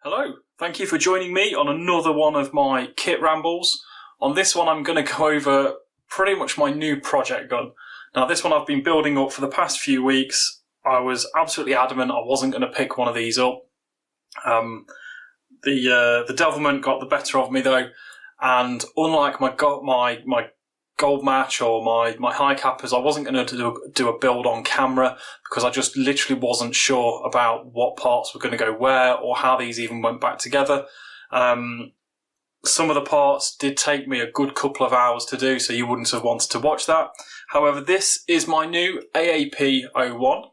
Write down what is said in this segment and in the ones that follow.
Hello, thank you for joining me on another one of my kit rambles. On this one I'm going to go over pretty much my new project gun. Now this one I've been building up for the past few weeks. I was absolutely adamant I wasn't going to pick one of these up. The devilment got the better of me though, and unlike my gold match or my high cappers, I wasn't going to do a build on camera because I just literally wasn't sure about what parts were going to go where or how these even went back together. Some of the parts did take me a good couple of hours to do, so you wouldn't have wanted to watch that. However, this is my new AAP-01.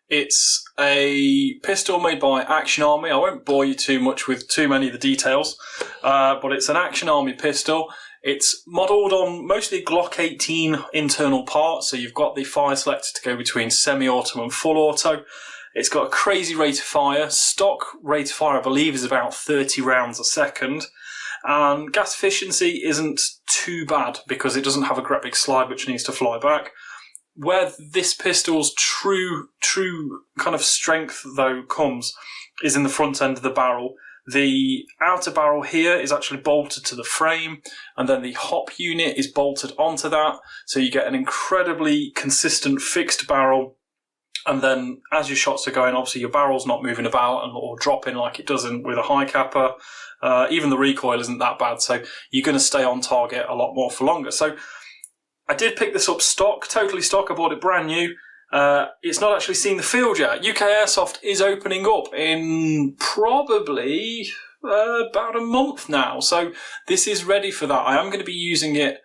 It's a pistol made by Action Army. I won't bore you too much with too many of the details, but it's an Action Army pistol. It's modelled on mostly Glock 18 internal parts, so you've got the fire selector to go between semi-auto and full auto. It's got a crazy rate of fire. Stock rate of fire, I believe, is about 30 rounds a second. And gas efficiency isn't too bad because it doesn't have a great big slide which needs to fly back. Where this pistol's true kind of strength, though, comes is in the front end of the barrel. The outer barrel here is actually bolted to the frame, and then the hop unit is bolted onto that, so you get an incredibly consistent fixed barrel. And then as your shots are going, obviously your barrel's not moving about or dropping like it does with a high capper. Even the recoil isn't that bad, so you're going to stay on target a lot more for longer. So I did pick this up stock, totally stock. I bought it brand new. It's not actually seen the field yet. UK Airsoft is opening up in probably about a month now, so this is ready for that. I am going to be using it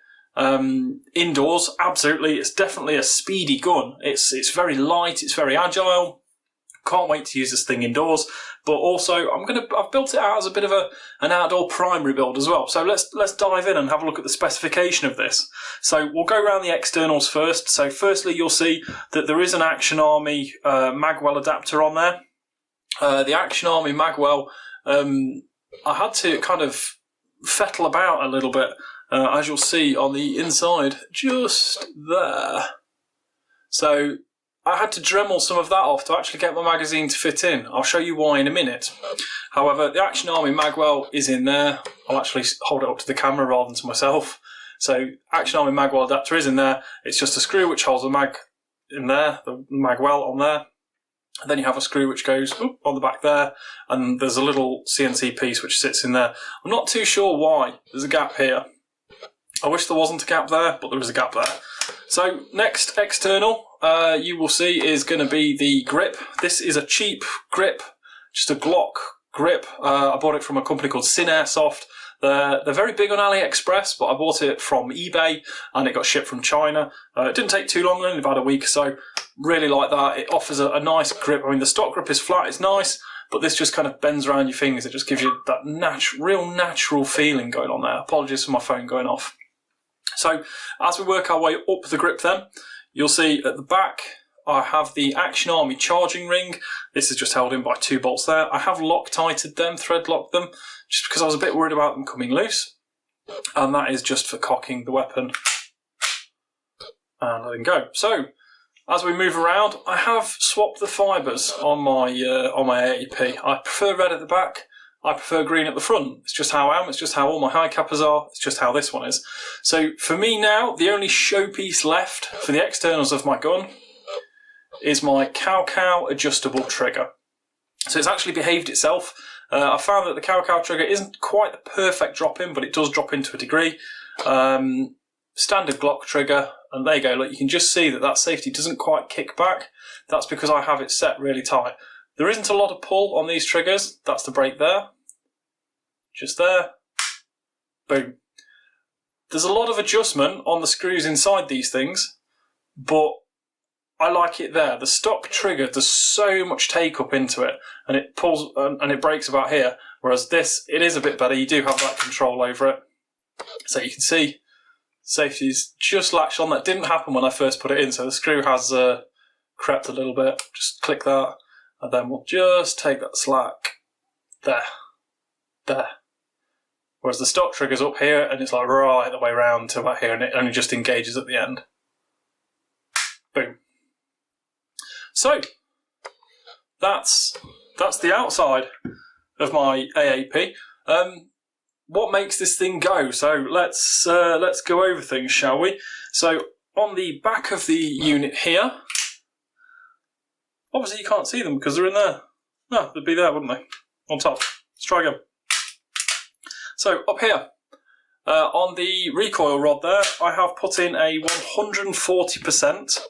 indoors. Absolutely, it's definitely a speedy gun. It's very light, it's very agile. Can't wait to use this thing indoors. But also, I've built it out as a bit of an outdoor primary build as well. So let's dive in and have a look at the specification of this. So we'll go around the externals first. So firstly, you'll see that there is an Action Army Magwell adapter on there. The Action Army Magwell, I had to kind of fettle about a little bit, as you'll see on the inside, just there. So I had to Dremel some of that off to actually get my magazine to fit in. I'll show you why in a minute. However, the Action Army Magwell is in there. I'll actually hold it up to the camera rather than to myself. So Action Army Magwell adapter is in there. It's just a screw which holds the mag in there, the Magwell on there. And then you have a screw which goes on the back there, and there's a little CNC piece which sits in there. I'm not too sure why. There's a gap here. I wish there wasn't a gap there, but there is a gap there. So next external you will see is going to be the grip. This is a cheap grip, just a Glock grip. I bought it from a company called CNC Airsoft. They're very big on AliExpress, but I bought it from eBay and it got shipped from China. It didn't take too long, only about a week or so. Really like that. It offers a nice grip. I mean, the stock grip is flat, it's nice, but this just kind of bends around your fingers. It just gives you that real natural feeling going on there. Apologies for my phone going off. So as we work our way up the grip then, you'll see at the back I have the Action Army charging ring. This is just held in by 2 bolts there. I have Loctited them, thread locked them, just because I was a bit worried about them coming loose. And that is just for cocking the weapon and letting go. So as we move around, I have swapped the fibres on my AAP. I prefer red at the back. I prefer green at the front. It's just how I am. It's just how all my high cappers are. It's just how this one is. So for me now, the only showpiece left for the externals of my gun is my CowCow adjustable trigger. So it's actually behaved itself. I found that the CowCow trigger isn't quite the perfect drop-in, but it does drop in to a degree. Standard Glock trigger, and there you go. Look, you can just see that safety doesn't quite kick back. That's because I have it set really tight. There isn't a lot of pull on these triggers. That's the brake there. Just there. Boom. There's a lot of adjustment on the screws inside these things, but I like it there. The stock trigger does so much take up into it, and it pulls and it brakes about here, whereas this, it is a bit better. You do have that control over it. So you can see safety's just latched on. That didn't happen when I first put it in, so the screw has crept a little bit. Just click that, and then we'll just take that slack. There. Whereas the stock trigger's up here, and it's like right the way around to about here, and it only just engages at the end. Boom. So, that's that's the outside of my AAP. What makes this thing go? So let's go over things, shall we? So on the back of the unit here, obviously you can't see them because they're in there. No, they'd be there, wouldn't they? On top. Let's try again. So up here, on the recoil rod there, I have put in a 140%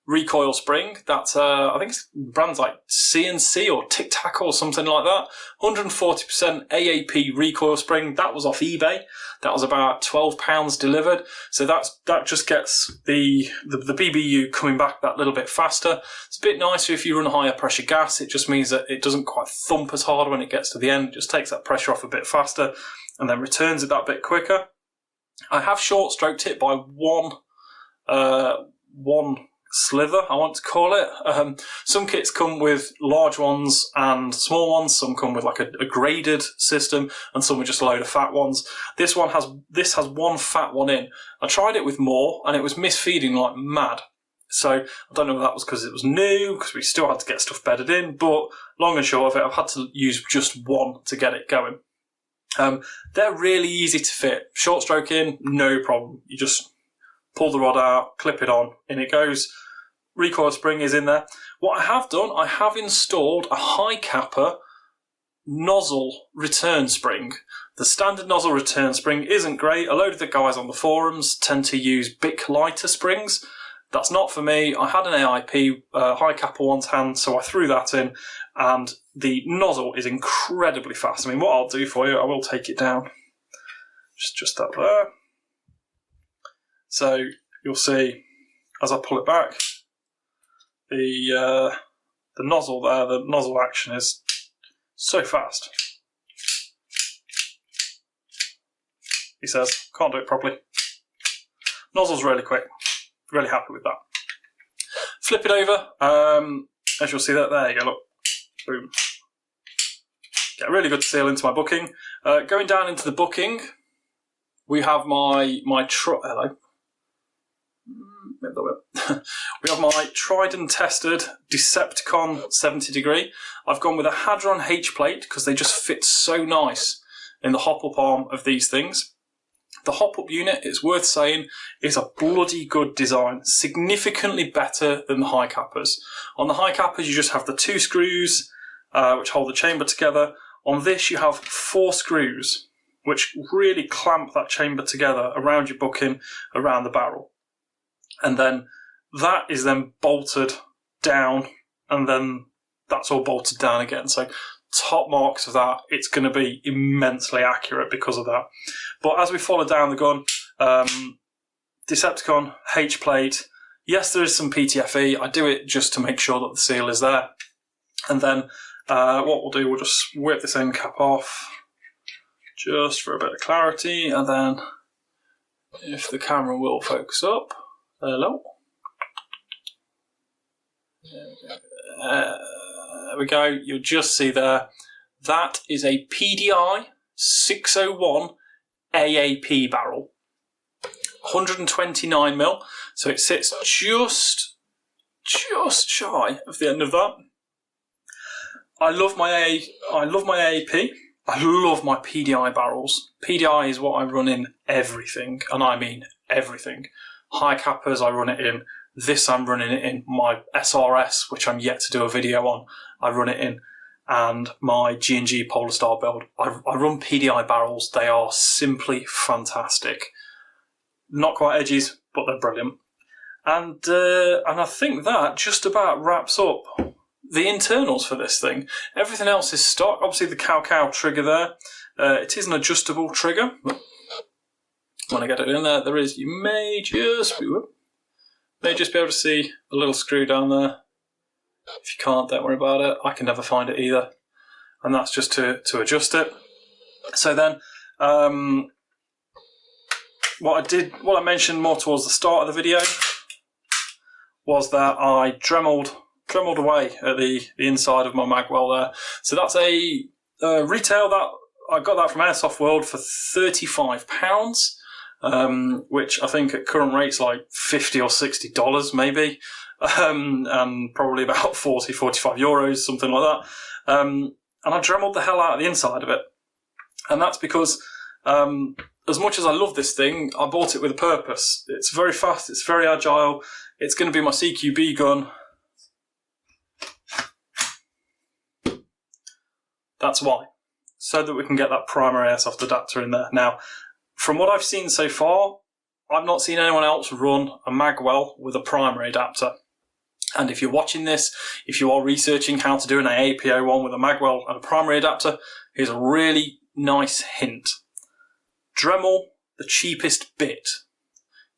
recoil spring. That's I think it's brands like C&C or Tac or something like that. 140% AAP recoil spring. That was off eBay. That was about £12 delivered. So that just gets the BBU coming back that little bit faster. It's a bit nicer if you run higher pressure gas. It just means that it doesn't quite thump as hard when it gets to the end. It just takes that pressure off a bit faster and then returns it that bit quicker. I have short stroked it by one slither, I want to call it. Some kits come with large ones and small ones. Some come with like a graded system, and some are just a load of fat ones. This has one fat one in. I tried it with more, and it was misfeeding like mad. So I don't know if that was because it was new, because we still had to get stuff bedded in. But long and short of it, I've had to use just one to get it going. They're really easy to fit. Short stroke in, no problem. You just pull the rod out, clip it on, in it goes. Recoil spring is in there. What I have done, I have installed a Hi Capa Nozzle return spring. The standard nozzle return spring isn't great. A load of the guys on the forums tend to use Bic lighter springs. That's not for me. I had an AIP Hi Capa one's hand, so I threw that in, and the nozzle is incredibly fast. I mean, what I'll do for you, I will take it down. Just up there. So you'll see as I pull it back, the nozzle there, the nozzle action is so fast. He says, can't do it properly. Nozzle's really quick. Really happy with that. Flip it over. As you'll see that, there you go, look. Boom. Get a really good seal into my booking. Going down into the booking, we have my hello. We have my tried and tested Decepticon 70 degree. I've gone with a Hadron H plate because they just fit so nice in the hop-up arm of these things. The hop-up unit, it's worth saying, is a bloody good design, significantly better than the Hi Capas. On the Hi Capas you just have the 2 screws which hold the chamber together. On this you have 4 screws which really clamp that chamber together around your booking, around the barrel. And then that is then bolted down, and then that's all bolted down again. So top marks of that, it's going to be immensely accurate because of that. But as we follow down the gun, Decepticon H plate, yes, there is some PTFE. I do it just to make sure that the seal is there. And then what we'll do, we'll just whip this end cap off just for a bit of clarity. And then if the camera will focus up, hello. There we go. You'll just see there. That is a PDI 601 AAP barrel. 129mm. So it sits just shy of the end of that. I love my AAP. I love my PDI barrels. PDI is what I run in everything, and I mean everything. Hi Capas, I run it in. This I'm running it in. My SRS, which I'm yet to do a video on, I run it in. And my G&G Polar Star build, I run PDI barrels. They are simply fantastic. Not quite edgies, but they're brilliant. And I think that just about wraps up the internals for this thing. Everything else is stock. Obviously the CowCow trigger there. It is an adjustable trigger. When I get it in there, there is, you may just be able to see a little screw down there. If you can't, don't worry about it. I can never find it either. And that's just to adjust it. So then, what I mentioned more towards the start of the video was that I dremeled away at the inside of my Magwell there. So that's a retail that I got that from Airsoft World for £35. Which I think at current rates like $50 or $60 maybe. and probably about 40, 45 euros, something like that. And I dremeled the hell out of the inside of it. And that's because, as much as I love this thing, I bought it with a purpose. It's very fast, it's very agile, it's going to be my CQB gun. That's why. So that we can get that primary airsoft adapter in there. Now, from what I've seen so far, I've not seen anyone else run a Magwell with a primary adapter. And if you're watching this, if you are researching how to do an AAP-01 with a Magwell and a primary adapter, here's a really nice hint. Dremel the cheapest bit.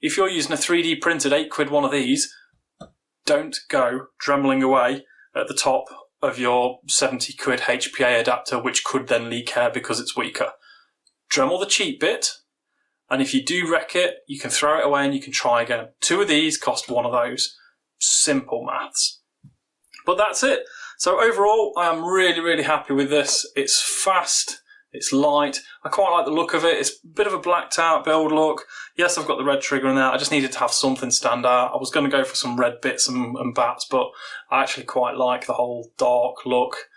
If you're using a 3D printed £8 one of these, don't go dremeling away at the top of your £70 HPA adapter, which could then leak air because it's weaker. Dremel the cheap bit, and if you do wreck it, you can throw it away and you can try again. 2 of these cost 1 of those. Simple maths. But that's it. So overall, I am really, really happy with this. It's fast, it's light. I quite like the look of it. It's a bit of a blacked out build look. Yes, I've got the red trigger in there. I just needed to have something stand out. I was going to go for some red bits and bats, but I actually quite like the whole dark look.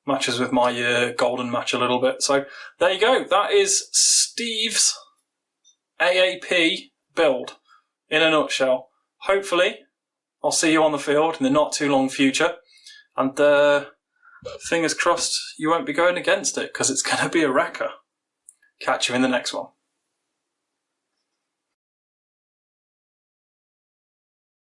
Matches with my golden match a little bit. So there you go. That is Steve's AAP build in a nutshell. Hopefully, I'll see you on the field in the not too long future. And fingers crossed you won't be going against it, because it's going to be a wrecker. Catch you in the next one.